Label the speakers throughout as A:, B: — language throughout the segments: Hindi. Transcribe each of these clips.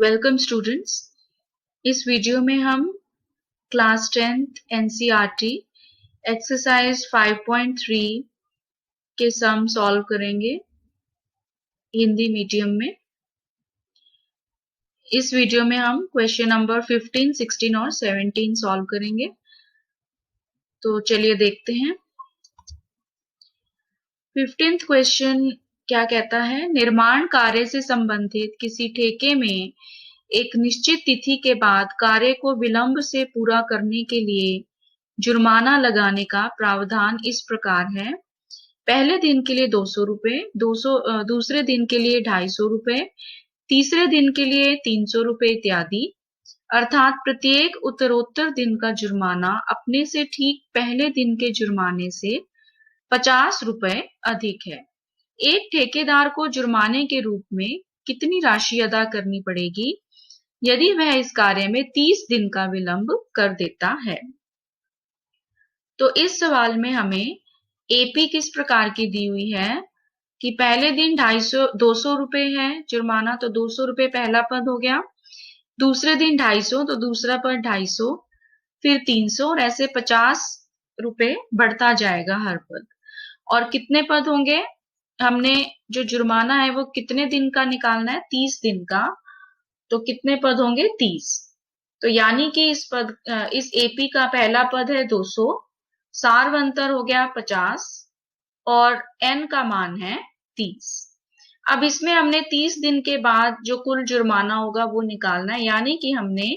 A: Welcome students. इस वीडियो में हम क्लास 10th एनसीईआरटी एक्सरसाइज 5.3 के सम सॉल्व करेंगे हिंदी मीडियम में। इस वीडियो में हम क्वेश्चन नंबर 15, 16 और 17 सॉल्व करेंगे। तो चलिए देखते हैं। 15th क्वेश्चन क्या कहता है, निर्माण कार्य से संबंधित किसी ठेके में एक निश्चित तिथि के बाद कार्य को विलंब से पूरा करने के लिए जुर्माना लगाने का प्रावधान इस प्रकार है। पहले दिन के लिए 200 रुपए, दूसरे दिन के लिए 250 रुपए, तीसरे दिन के लिए 300 रुपए इत्यादि। अर्थात प्रत्येक उत्तरोत्तर दिन का जुर्माना अपने से ठीक पहले दिन के जुर्माने से 50 रुपए अधिक है। एक ठेकेदार को जुर्माने के रूप में कितनी राशि अदा करनी पड़ेगी यदि वह इस कार्य में 30 दिन का विलंब कर देता है। तो इस सवाल में हमें एपी किस प्रकार की दी हुई है कि पहले दिन 200 रुपए है जुर्माना, तो 200 रुपए पहला पद हो गया, दूसरे दिन 250 तो दूसरा पद 250, फिर 300 और ऐसे 50 रुपए बढ़ता जाएगा हर पद। और कितने पद होंगे, हमने जो जुर्माना है वो कितने दिन का निकालना है, 30 दिन का, तो कितने पद होंगे 30। तो यानी कि इस एपी का पहला पद है 200, सार्वंतर हो गया 50 और एन का मान है 30। अब इसमें हमने 30 दिन के बाद जो कुल जुर्माना होगा वो निकालना है, यानी कि हमने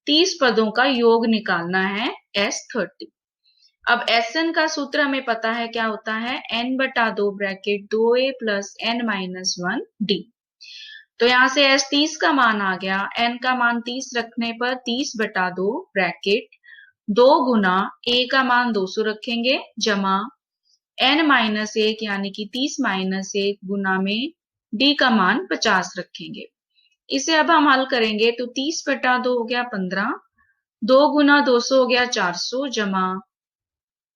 A: 30 पदों का योग निकालना है S30। अब Sn का सूत्र हमें पता है क्या होता है, n/2 bracket 2a plus n-1 d। तो यहां से S30 का मान आ गया, n का मान 30 रखने पर 30/2 ब्रैकेट 2 गुना a का मान 200 रखेंगे जमा n-1 यानी कि 30-1 गुना में d का मान 50 रखेंगे। इसे अब हम हल करेंगे तो 30/2 हो गया 15, 2 गुना 200 हो गया 400 जमा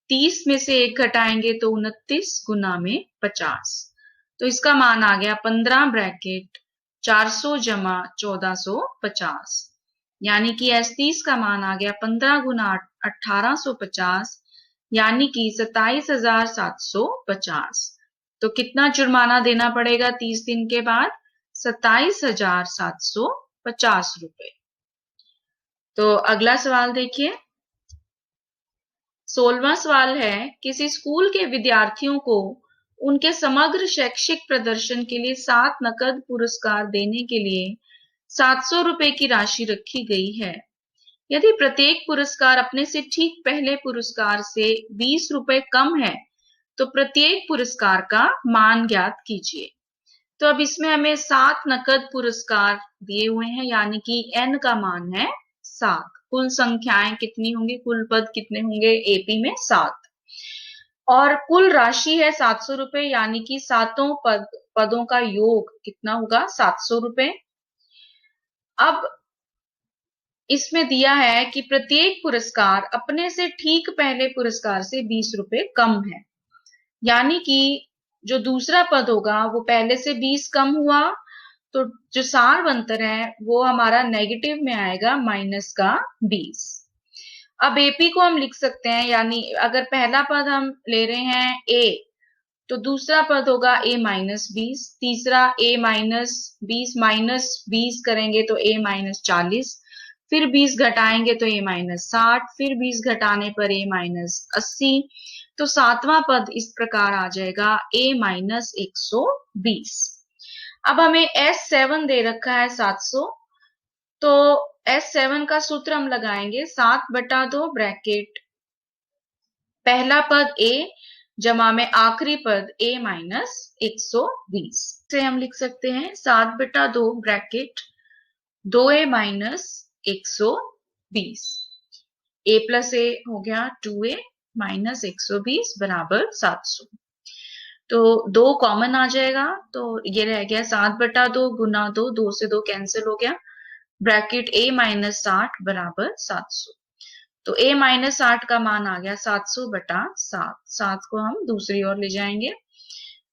A: 30 में से 1 घटाएंगे तो 29 गुना में 50। तो इसका मान आ गया 15 ब्रैकेट 400 जमा 1450, यानी कि S30 का मान आ गया 15 गुना 1850 यानी कि 27,750। तो कितना जुर्माना देना पड़ेगा 30 दिन के बाद, 27,750 रुपए। तो अगला सवाल देखिए। 16वां सवाल है, किसी स्कूल के विद्यार्थियों को उनके समग्र शैक्षिक प्रदर्शन के लिए 7 नकद पुरस्कार देने के लिए 700 रुपए की राशि रखी गई है। यदि प्रत्येक पुरस्कार अपने से ठीक पहले पुरस्कार से 20 रुपए कम है तो प्रत्येक पुरस्कार का मान ज्ञात कीजिए। तो अब इसमें हमें 7 नकद पुरस्कार दिए हुए हैं, यानी कि n का मान है 7। कुल संख्याएं कितनी होंगी, कुल पद कितने होंगे एपी में 7, और कुल राशि है 700 रुपए, यानी कि सातों पदों का योग कितना होगा 700 रुपए। अब इसमें दिया है कि प्रत्येक पुरस्कार अपने से ठीक पहले पुरस्कार से 20 रुपए कम है, यानी कि जो दूसरा पद होगा वो पहले से 20 कम हुआ, तो जो सार्वंतर है वो हमारा नेगेटिव में आएगा -20। अब एपी को हम लिख सकते हैं, यानी अगर पहला पद हम ले रहे हैं ए तो दूसरा पद होगा A-20, तीसरा A-20 -20 करेंगे तो A-40, फिर 20 घटाएंगे तो A-60, फिर 20 घटाने पर A-80। तो सातवां पद इस प्रकार आ जाएगा A-120। अब हमें S7 दे रखा है 700, तो S7 का सूत्र हम लगाएंगे 7/2 ब्रैकेट पहला पद A जमा में आखिरी पद A-120 से हम लिख सकते हैं 7/2 bracket 2A-120, A plus A हो गया 2A-120 बराबर 700। तो 2 कॉमन आ जाएगा, तो ये रह गया 7/2 गुना 2, 2 से 2 कैंसिल हो गया, ब्रैकेट A-60 बराबर 700। तो A-60 का मान आ गया 700/7। 7 को हम दूसरी ओर ले जाएंगे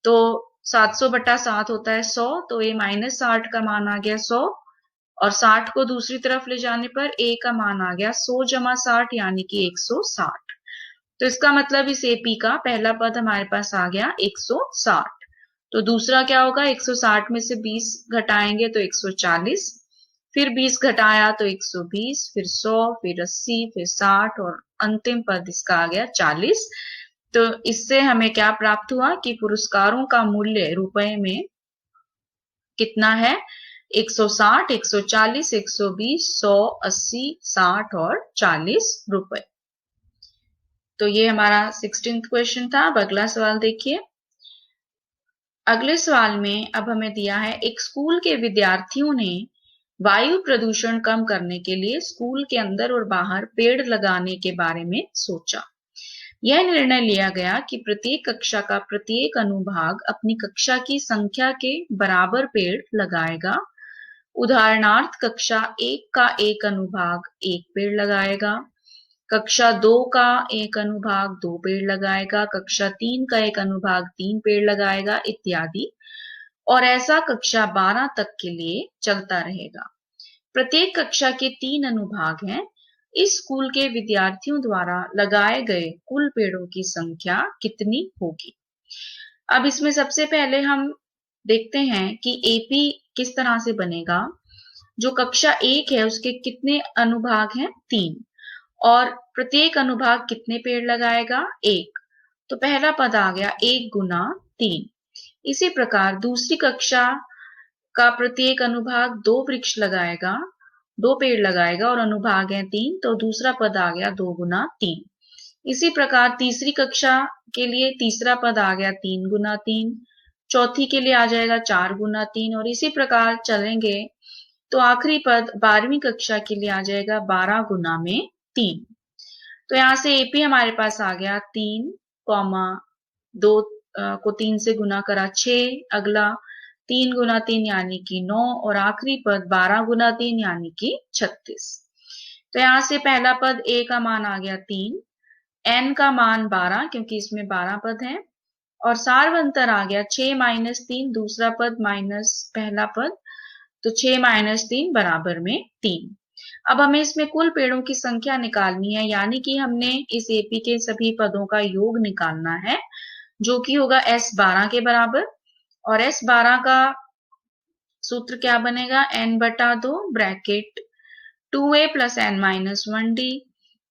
A: तो 700/7 होता है 100, तो A-60 का मान आ गया 100 और 60 को दूसरी तरफ ले जाने पर a का मान आ गया 100 जमा 60 यानी कि 160। तो इसका मतलब इस AP का पहला पद हमारे पास आ गया 160। तो दूसरा क्या होगा, 160 में से 20 घटाएंगे तो 140, फिर 20 घटाया तो 120, फिर 100, फिर 80, फिर 60 और अंतिम पद इसका आ गया 40। तो इससे हमें क्या प्राप्त हुआ कि पुरस्कारों का मूल्य रुपए में कितना है, 160, 140, 120, 100, 80, 60 और 40 रुपए। तो ये हमारा 16th क्वेश्चन था। अब अगला सवाल देखिए। अगले सवाल में अब हमें दिया है, एक स्कूल के विद्यार्थियों ने वायु प्रदूषण कम करने के लिए स्कूल के अंदर और बाहर पेड़ लगाने के बारे में सोचा। यह निर्णय लिया गया कि प्रत्येक कक्षा का प्रत्येक अनुभाग अपनी कक्षा की संख्या के बराबर पेड़ लगाएगा। उदाहरणार्थ कक्षा 1 का एक अनुभाग 1 पेड़ लगाएगा, कक्षा 2 का एक अनुभाग 2 पेड़ लगाएगा, कक्षा 3 का एक अनुभाग 3 पेड़ लगाएगा इत्यादि, और ऐसा कक्षा 12 तक के लिए चलता रहेगा। प्रत्येक कक्षा के 3 अनुभाग हैं। इस स्कूल के विद्यार्थियों द्वारा लगाए गए कुल पेड़ों की संख्या कितनी होगी। अब इसमें सबसे पहले हम देखते हैं कि AP किस तरह से बनेगा। जो कक्षा 1 है उसके कितने अनुभाग हैं, 3, और प्रत्येक अनुभाग कितने पेड़ लगाएगा, 1। तो पहला पद आ गया 1 गुना 3। इसी प्रकार दूसरी कक्षा का प्रत्येक अनुभाग 2 वृक्ष लगाएगा, 2 पेड़ लगाएगा और अनुभाग है 3, तो दूसरा पद आ गया 2 गुना 3। इसी प्रकार तीसरी कक्षा के लिए तीसरा पद आ गया 3 गुना 3, चौथी के लिए आ जाएगा 4 गुना 3, और इसी प्रकार चलेंगे तो आखिरी पद 12वीं कक्षा के लिए आ जाएगा 12 गुना में 3। तो यहां से AP हमारे पास आ गया 3, 2 को 3 से गुना करा 6, अगला 3 गुना 3 यानी कि 9, और आखिरी पद 12 गुना 3 यानी कि 36। तो यहां से पहला पद A का मान आ गया 3, N का मान 12 क्योंकि इसमें 12 पद हैं, और सारवंतर आ गया 6 माइनस 3, दूसरा पद माइनस पहला पद, तो 6 माइनस 3 बराबर में 3। अब हमें इसमें कुल पेड़ों की संख्या निकालनी है, यानी कि हमने इस AP के सभी पदों का योग निकालना है, जो कि होगा S12 के बराबर। और S12 का सूत्र क्या बनेगा, n/2 bracket 2a plus n-1d,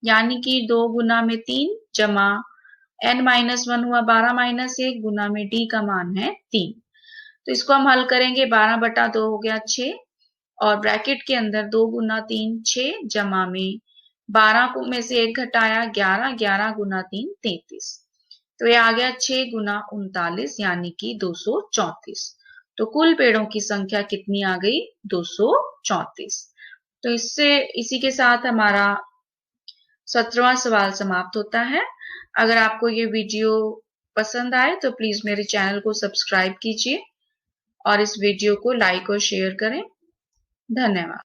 A: यानी कि 2 गुना में 3 जमा n-1 हुआ 12 माइनस 1 गुना में d का मान है 3। तो इसको हम हल करेंगे, 12/2 हो गया 6, और ब्रैकेट के अंदर 2 गुना 3 6 जमा में 12 को में से 1 घटाया 11, 11 गुना 3 33। तो ये आ गया 6 गुना 39 यानी कि 234। तो कुल पेड़ों की संख्या कितनी आ गई, 234। तो इसी के साथ हमारा 17वां सवाल समाप्त होता है। अगर आपको ये वीडियो पसंद आए तो प्लीज मेरे चैनल को सब्सक्राइब कीजिए और इस वीडियो को लाइक और शेयर करें। धन्यवाद।